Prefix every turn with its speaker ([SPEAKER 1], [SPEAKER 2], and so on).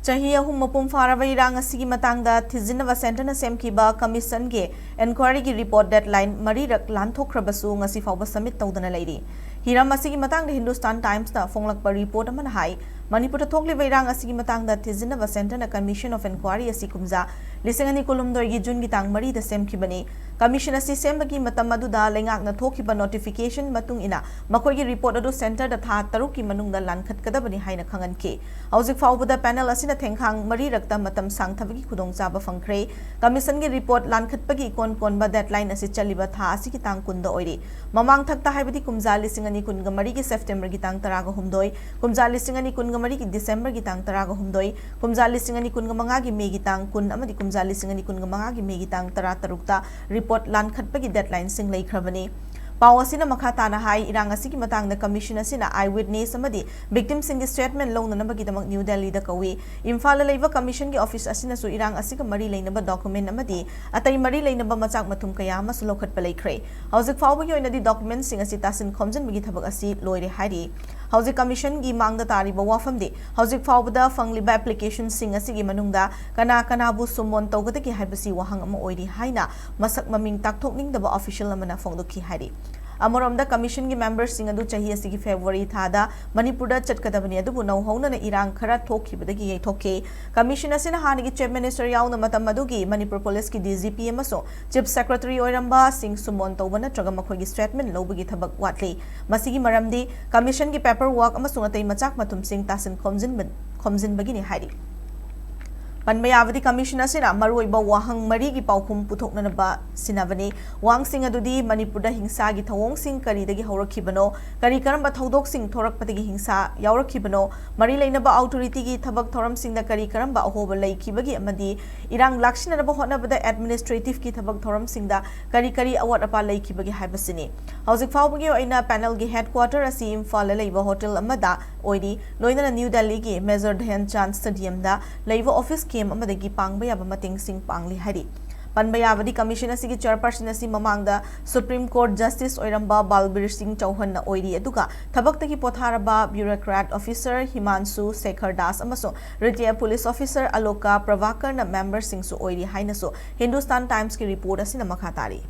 [SPEAKER 1] Chahi ahum mapum faraba irang asigi matangda thizinaba sentana semkiba commission ge inquiry gi report deadline marirak lanthokrabasu ngasi fawba submit tawdana leiri. Hiram asigi matangda Hindustan Times na fonglakpa report amana hai Manipur thokliba irang asigi matangda thizinaba sentana commission of inquiry asi kumza lisingani kolumdoi gi June gi tang mari da semkibani commission asi sembagi matam aduda lengakna thokiba notification matung ina makoi gi report adu center da tha taruk ki manungda lankhat kadabani haina khangan ke hauzik fawbada panel asina thengkhang mari rakta matam sangthabagi khudong chaba fangkhre commission gi report lankhatpagi kon ba deadline asi chaliba tha asi ki tang kunda oiri mamang thakta haibadi kumja lisingani kunga mari gi September gi tang taraga humdoi kumja lisingani kunga mari gi December gi tang taraga humdoi kumja lisingani kunga manga gi me gi tang kun amadi kumja lisingani kunga manga gi me gi tang tara tarukta report lankhatpagi deadline sing leikhrabani Pau asina makhatana hai irang asigi matang na commission asina eyewitness amadi victim sing statement long na bagi damak New Delhi da kawi Imphal leiba commission gi office asina su irang asiga mari leinaba document amadi atai mari leinaba machak mathum kaya mas lokhat palaikhre hauzik fawba gi oina di document sing asi tasin khomjan bagi thabak asi loire hari hauzik commission gi mangda tariba wafam de hauzik fawba fangliba application sing asigi manungda kana bu sumon tawgada ki haibasi wahang ama oiri haina masak maming takthokning daba official amana fongdokhi hari Amoromda commission gi members sing adu chahi asigi February thada Manipur da chatkadabani adu nau hauna na irang khara thokhibadagi yai commission asina hanigi chief minister yauna matam adugi Manipur police ki DGP amaso chief secretary oiramba sing sumon tawbana traga makhoi gi statement lobagi thabak watli masigi maramdi commission gi paperwork amasung atai machak matum sing tasin khomjin bagini hari Panbayavadi commission asina maruiba wahang mari gi paukhum puthoknanaba sinabani wang sing adudi Manipur da hingsa gi thawong sing kari dagi hawrakhibano kari karamba thodok sing thorakpatigi hingsa yawrakhibano mari leinaba authority gi thabak thoram sing da kari karamba ahoba leikibagi amadi irang lakshinaraba hotnabada administrative ki thabak thoram sing da kari awat apa leikibagi haibasini hauzik fawbagi oina panel gi headquarter asi Imphal leiba hotel amada oidi loinana New Delhi gi Major Dhyanchand Stadium da leiba office Kem amadagi pangbaya mating sing pangli hari Panbayavadi commission asigi chairperson asi mamangda Supreme Court Justice oiramba Balbir Singh Chauhan na oiri aduga thabaktagi potharaba bureaucrat officer Himansu Sekhar Das amaso retired police officer Aloka Pravakar na member singsu oiri hainaso Hindustan Times ki report asina makhatari